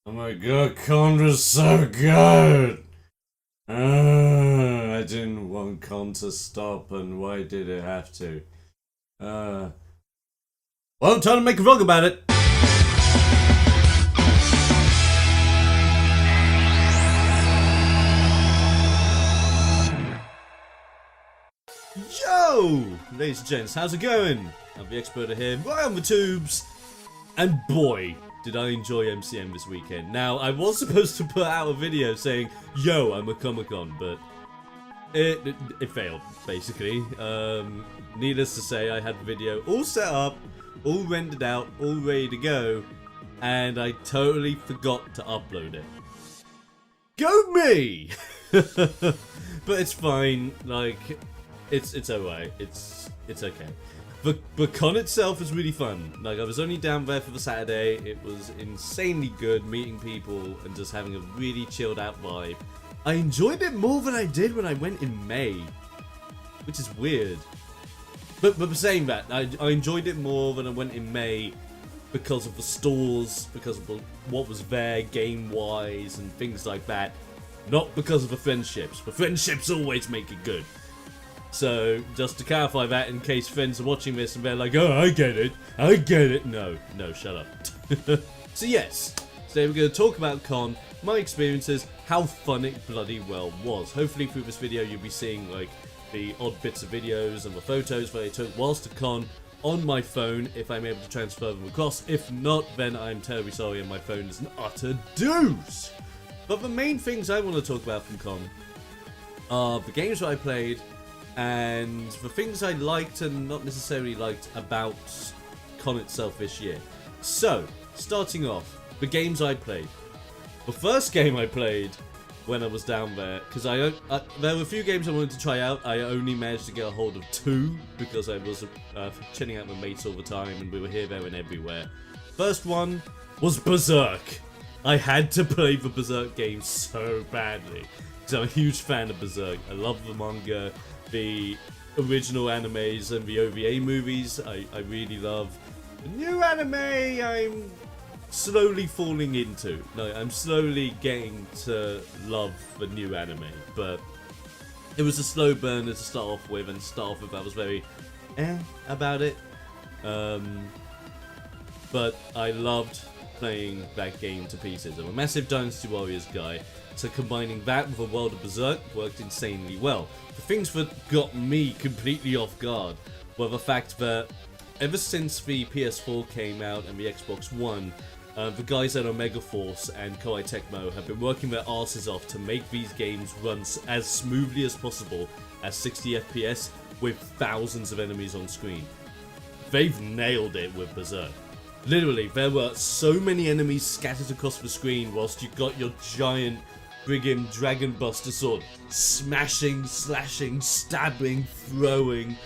Oh my god, Con was so good! I didn't want Con to stop, and why did it have to? Well, time to make a vlog about it! Yo! Ladies and gents, how's it going? I'm the Expert here, right on the tubes. And boy, did I enjoy MCM this weekend. Now, I was supposed to put out a video saying, yo, I'm a Comic-Con, but it failed, basically. Needless to say, I had the video all set up, all rendered out, all ready to go, and I totally forgot to upload it. Go me! But it's fine, like, it's alright, it's okay. The con itself was really fun. Like, I was only down there for the Saturday. It was insanely good, meeting people and just having a really chilled out vibe. I enjoyed it more than I did when I went in May, which is weird. But saying that, I enjoyed it more than I went in May because of the stores, because of what was there game-wise and things like that. Not because of the friendships. The friendships always make it good. So, just to clarify that in case friends are watching this and they're like, oh, I get it. No, shut up. So yes, today we're going to talk about Con, my experiences, how fun it bloody well was. Hopefully through this video you'll be seeing like the odd bits of videos and the photos that I took whilst at Con on my phone, if I'm able to transfer them across. If not, then I'm terribly sorry and my phone is an utter doozy. But the main things I want to talk about from Con are the games that I played, and the things I liked and not necessarily liked about Con itself this year. So, starting off, the games I played. The first game I played when I was down there, because there were a few games I wanted to try out. I only managed to get a hold of 2 because I was chilling out with mates all the time and we were here, there and everywhere. First one was Berserk. I had to play the Berserk game so badly because I'm a huge fan of Berserk. I love the manga, the original animes and the OVA movies. I really love. The new anime I'm slowly falling into. No, I'm slowly getting to love the new anime, but it was a slow burner to start off with, and I was very about it. But I loved playing that game to pieces. I'm a massive Dynasty Warriors guy, so combining that with a world of Berserk worked insanely well. The things that got me completely off guard were the fact that ever since the PS4 came out and the Xbox One, the guys at Omega Force and Koei Tecmo have been working their asses off to make these games run as smoothly as possible at 60 FPS with thousands of enemies on screen. They've nailed it with Berserk. Literally, there were so many enemies scattered across the screen whilst you got your giant friggin' Dragon Buster sword smashing, slashing, stabbing, throwing.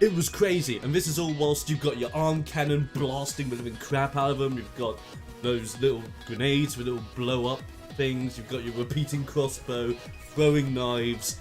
It was crazy, and this is all whilst you've got your arm cannon blasting the living crap out of them. You've got those little grenades with little blow up things. You've got your repeating crossbow, throwing knives.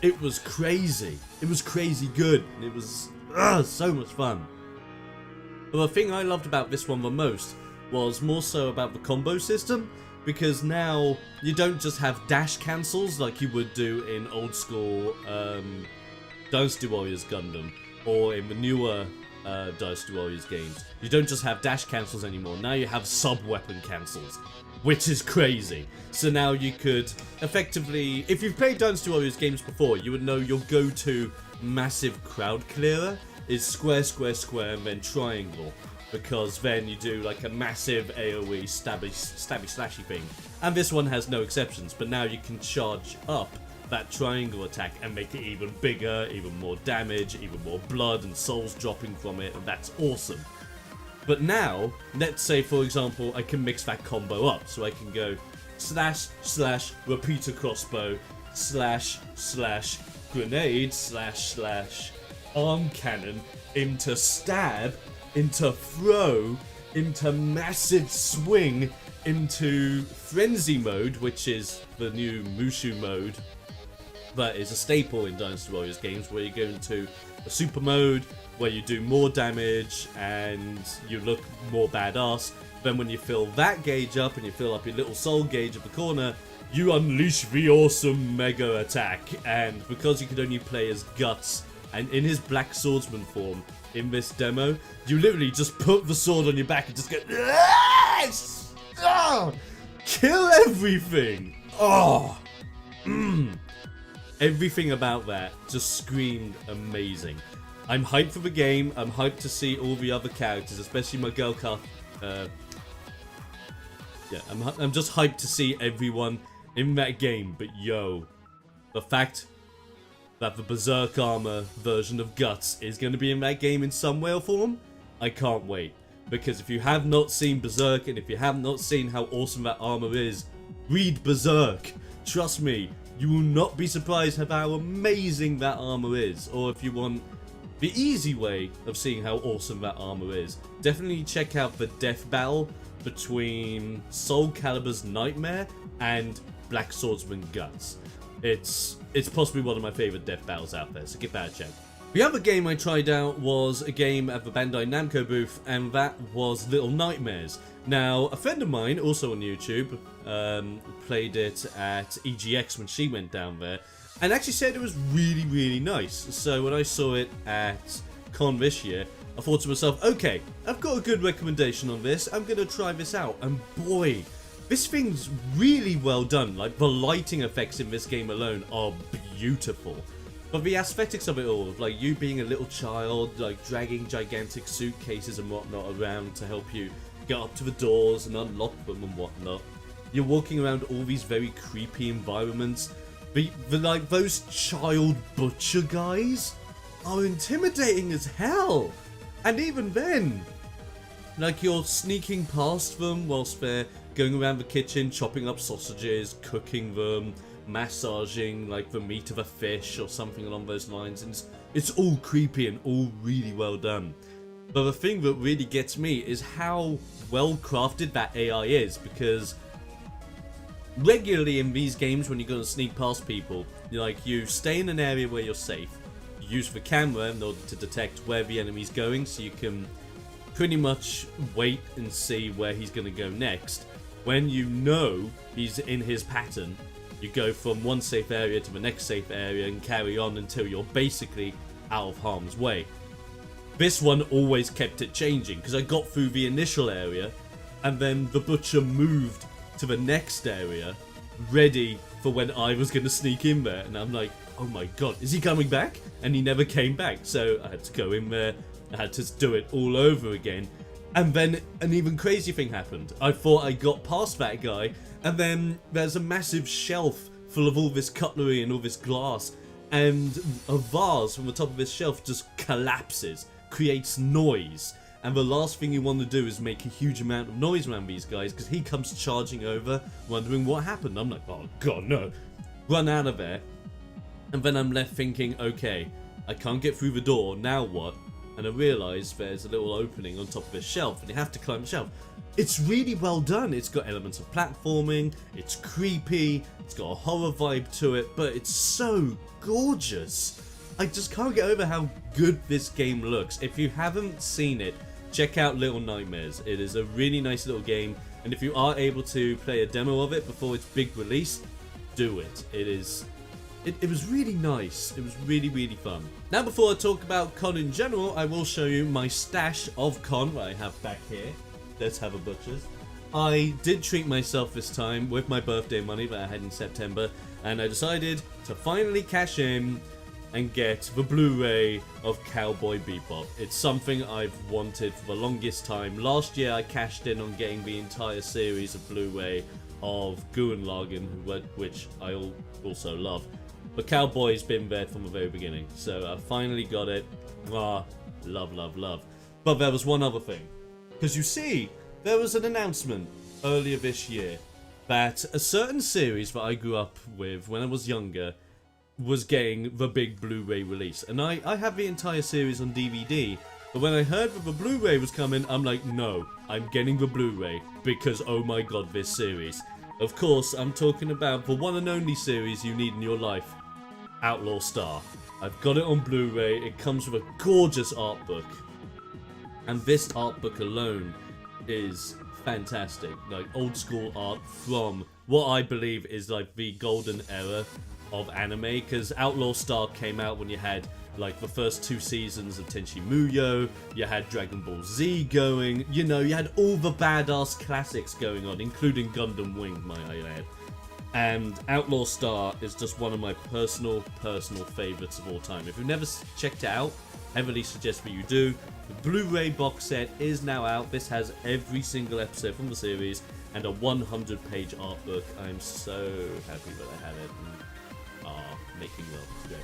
It was crazy. It was crazy good, and it was so much fun. But the thing I loved about this one the most was more so about the combo system, because now you don't just have dash cancels like you would do in old school Dynasty Warriors Gundam or in the newer Dynasty Warriors games. You don't just have dash cancels anymore, now you have sub-weapon cancels, which is crazy. So now you could effectively, if you've played Dynasty Warriors games before, you would know your go-to massive crowd clearer is square, square, square, and then triangle, because then you do like a massive AoE stabby slashy thing. And this one has no exceptions, but now you can charge up that triangle attack and make it even bigger, even more damage, even more blood and souls dropping from it, and that's awesome. But now, let's say for example, I can mix that combo up, so I can go slash, slash, repeater crossbow, slash, slash, grenade, slash, slash, arm cannon, into stab, into throw, into massive swing, into frenzy mode, which is the new Mushu mode that is a staple in Dynasty Warriors games, where you go into a super mode where you do more damage and you look more badass. Then when you fill that gauge up and you fill up your little soul gauge at the corner, you unleash the awesome mega attack. And because you could only play as Guts and in his black swordsman form in this demo, you literally just put the sword on your back and just go, kill everything. Everything about that just screamed amazing. I'm hyped for the game. I'm hyped to see all the other characters, especially my girl Koffing. Yeah, I'm just hyped to see everyone in that game. But yo, the fact that the Berserk armor version of Guts is going to be in that game in some way or form, I can't wait. Because if you have not seen Berserk, and if you have not seen how awesome that armor is, read Berserk. Trust me, you will not be surprised at how amazing that armor is. Or if you want the easy way of seeing how awesome that armor is, definitely check out the death battle between Soul Calibur's Nightmare and Black Swordsman Guts. It's possibly one of my favourite death battles out there, so give that a check. The other game I tried out was a game at the Bandai Namco booth, and that was Little Nightmares. Now, a friend of mine, also on YouTube, played it at EGX when she went down there, and actually said it was really, really nice. So when I saw it at Con this year, I thought to myself, okay, I've got a good recommendation on this, I'm going to try this out. And boy, this thing's really well done. Like, the lighting effects in this game alone are beautiful. But the aesthetics of it all, like you being a little child, like dragging gigantic suitcases and whatnot around to help you get up to the doors and unlock them and whatnot. You're walking around all these very creepy environments. Like, those child butcher guys are intimidating as hell. And even then, like, you're sneaking past them whilst they're going around the kitchen, chopping up sausages, cooking them, massaging, like, the meat of a fish or something along those lines. And it's all creepy and all really well done. But the thing that really gets me is how well crafted that AI is, because regularly in these games when you're going to sneak past people, you stay in an area where you're safe. You use the camera in order to detect where the enemy's going, so you can pretty much wait and see where he's going to go next. When you know he's in his pattern, you go from one safe area to the next safe area and carry on until you're basically out of harm's way. This one always kept it changing, because I got through the initial area and then the butcher moved to the next area ready for when I was going to sneak in there, and I'm like, oh my god, is he coming back? And he never came back, so I had to go in there, I had to do it all over again. And then an even crazier thing happened. I thought I got past that guy, and then there's a massive shelf full of all this cutlery and all this glass, and a vase from the top of this shelf just collapses, creates noise. And the last thing you want to do is make a huge amount of noise around these guys, because he comes charging over, wondering what happened. I'm like, oh god, no. Run out of there. And then I'm left thinking, okay, I can't get through the door, now what? And I realise there's a little opening on top of this shelf, and you have to climb the shelf. It's really well done. It's got elements of platforming, it's creepy, it's got a horror vibe to it, but it's so gorgeous. I just can't get over how good this game looks. If you haven't seen it, check out Little Nightmares. It is a really nice little game, and if you are able to play a demo of it before its big release, do it. It was really nice. It was really, really fun. Now, before I talk about Con in general, I will show you my stash of Con that I have back here. Let's have a butcher's. I did treat myself this time with my birthday money that I had in September, and I decided to finally cash in and get the Blu-ray of Cowboy Bebop. It's something I've wanted for the longest time. Last year I cashed in on getting the entire series of Blu-ray of Gurren Lagann, which I also love. But Cowboy's been there from the very beginning, so I finally got it. Love, love, love. But there was one other thing. Because you see, there was an announcement earlier this year that a certain series that I grew up with when I was younger was getting the big Blu-ray release. And I have the entire series on DVD, but when I heard that the Blu-ray was coming, I'm like, no, I'm getting the Blu-ray, because oh my god, this series. Of course, I'm talking about the one and only series you need in your life, Outlaw Star. I've got it on Blu-ray, it comes with a gorgeous art book. And this art book alone is fantastic. Like, old school art from what I believe is like the golden era of anime, because Outlaw Star came out when you had like the first 2 seasons of Tenchi Muyo, you had Dragon Ball Z going, you know, you had all the badass classics going on, including Gundam Wing, might I add. And Outlaw Star is just one of my personal favorites of all time. If you've never checked it out, heavily suggest that you do. The Blu-ray box set is now out. This has every single episode from the series and a 100-page art book. I'm so happy that I have it. Making well. Yes.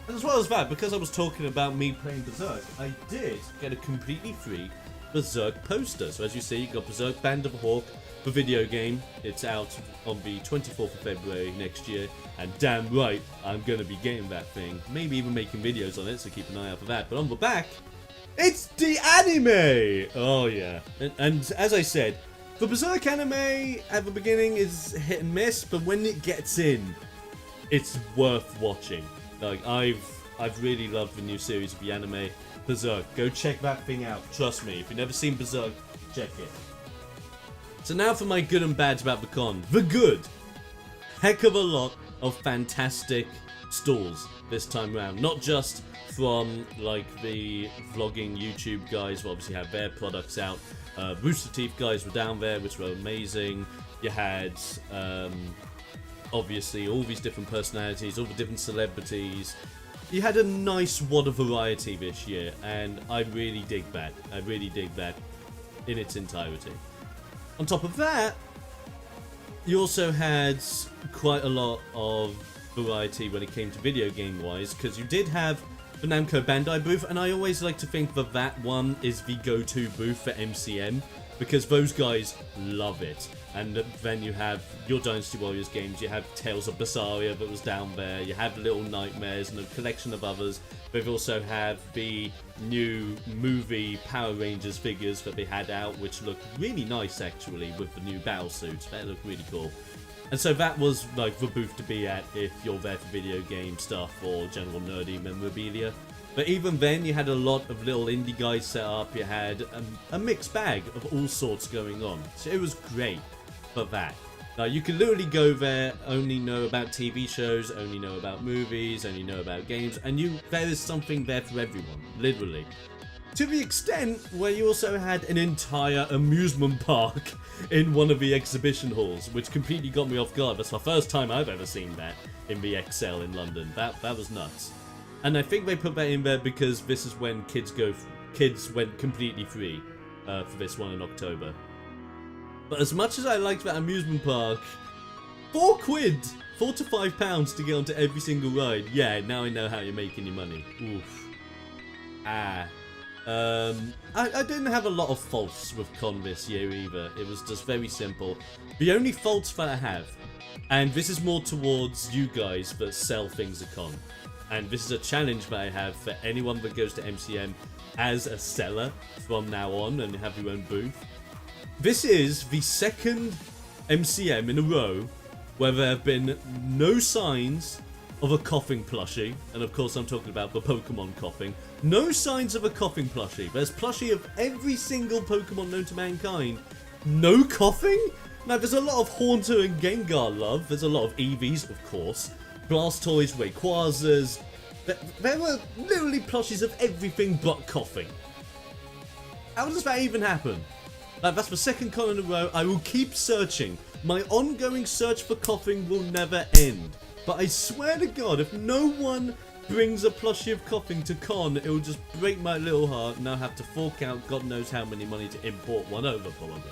And as well as that, because I was talking about me playing Berserk, I did get a completely free Berserk poster. So as you see, you got Berserk Band of a Hawk, the video game. It's out on the 24th of February next year, and damn right, I'm going to be getting that thing. Maybe even making videos on it, so keep an eye out for that. But on the back, it's the anime! Oh yeah. And as I said, the Berserk anime at the beginning is hit and miss, but when it gets in, it's worth watching. Like, I've really loved the new series of the anime Berserk. Go check that thing out. Trust me, if you've never seen Berserk, check it. So now for my good and bads about the con. The good. Heck of a lot of fantastic stalls this time around. Not just from like the vlogging YouTube guys who obviously have their products out. Rooster Teeth guys were down there, which were amazing. You had obviously all these different personalities, all the different celebrities. You had a nice wad of variety this year, and I really dig that. I really dig that in its entirety. On top of that, you also had quite a lot of variety when it came to video game wise, because you did have the Namco Bandai booth, and I always like to think that that one is the go-to booth for MCM, because those guys love it. And then you have your Dynasty Warriors games, you have Tales of Berseria that was down there, you have Little Nightmares and a collection of others. They've also have the new movie Power Rangers figures that they had out, which look really nice actually with the new battle suits. They look really cool. And so that was like the booth to be at if you're there for video game stuff or general nerdy memorabilia. But even then, you had a lot of little indie guys set up. You had a mixed bag of all sorts going on. So it was great for that. Now, you can literally go there, only know about TV shows, only know about movies, only know about games, and there is something there for everyone, literally. To the extent where you also had an entire amusement park in one of the exhibition halls, which completely got me off guard. That's the first time I've ever seen that in the XL in London. That was nuts. And I think they put that in there because this is when kids went completely free for this one in October. But as much as I liked that amusement park, £4, £4 to £5 to get onto every single ride. Yeah, now I know how you're making your money. Oof. I didn't have a lot of faults with con this year either. It was just very simple. The only faults that I have, and this is more towards you guys that sell things at con, and this is a challenge that I have for anyone that goes to MCM as a seller from now on and have your own booth. This is the second MCM in a row where there have been no signs of a Koffing plushie, and of course I'm talking about the Pokemon Koffing. No signs of a Koffing plushie. There's plushie of every single Pokemon known to mankind. No Koffing? Now there's a lot of Haunter and Gengar love. There's a lot of Eevees, of course. Blastoise, Rayquazas. There were literally plushies of everything but Koffing. How does that even happen? That's the second con in a row. I will keep searching. My ongoing search for Koffing will never end. But I swear to God, if no one brings a plushie of Koffing to con, it will just break my little heart and I'll have to fork out God knows how many money to import one over probably.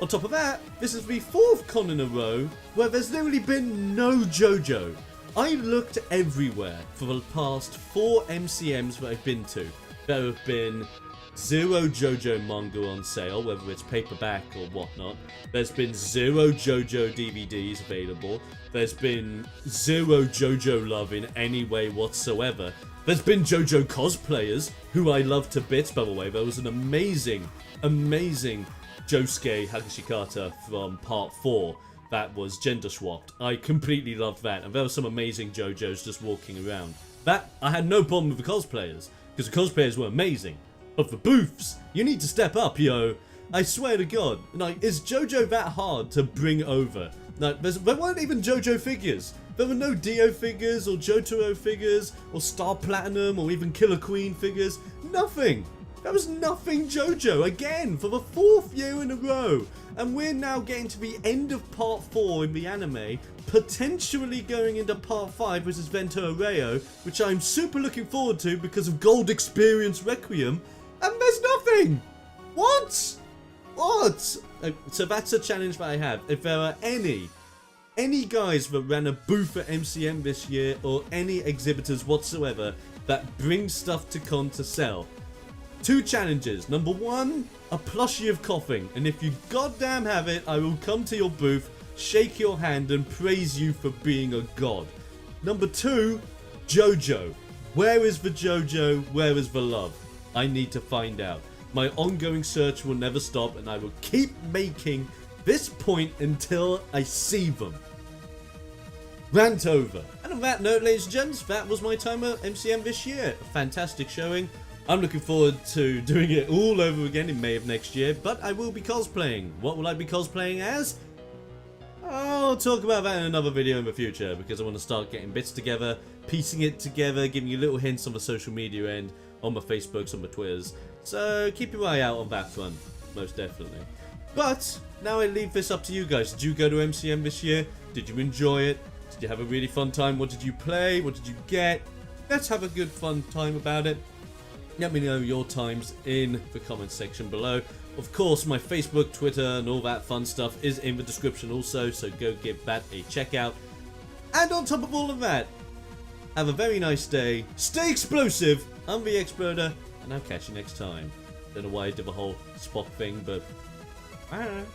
On top of that, this is the fourth con in a row where there's literally been no JoJo. I looked everywhere for the past 4 MCMs that I've been to. There have been 0 JoJo manga on sale, whether it's paperback or whatnot. There's been 0 JoJo DVDs available. There's been 0 JoJo love in any way whatsoever. There's been JoJo cosplayers, who I love to bits, by the way. There was an amazing Josuke Hagashikata from part 4 that was gender swapped. I completely loved that, and there were some amazing JoJos just walking around. That, I had no problem with the cosplayers, because the cosplayers were amazing. But for booths, you need to step up, yo. I swear to God, like, is JoJo that hard to bring over? Like, there weren't even JoJo figures. There were no Dio figures, or Jotaro figures, or Star Platinum, or even Killer Queen figures. Nothing. There was nothing JoJo, again, for the 4th year in a row. And we're now getting to the end of part 4 in the anime, potentially going into part 5, which is Vento Arreo, which I'm super looking forward to because of Gold Experience Requiem, and there's nothing! What? What? So that's a challenge that I have. If there are any guys that ran a booth at MCM this year, or any exhibitors whatsoever that bring stuff to con to sell, 2 challenges. Number 1, a plushie of Koffing, and if you goddamn have it, I will come to your booth, shake your hand, and praise you for being a god. Number 2, JoJo. Where is the JoJo? Where is the love? I need to find out. My ongoing search will never stop, and I will keep making this point until I see them. Rant over. And on that note, ladies and gents, that was my time at MCM this year. A fantastic showing. I'm looking forward to doing it all over again in May of next year, but I will be cosplaying. What will I be cosplaying as? I'll talk about that in another video in the future, because I want to start getting bits together, piecing it together, giving you little hints on the social media end, on my Facebooks, on my Twitters. So keep your eye out on that front, most definitely. But now I leave this up to you guys. Did you go to MCM this year? Did you enjoy it? Did you have a really fun time? What did you play? What did you get? Let's have a good fun time about it. Let me know your times in the comments section below. Of course, my Facebook, Twitter, and all that fun stuff is in the description also, so go give that a check out. And on top of all of that, have a very nice day, stay explosive, I'm the Exploder, and I'll catch you next time. Don't know why I did the whole Spock thing, but I don't know.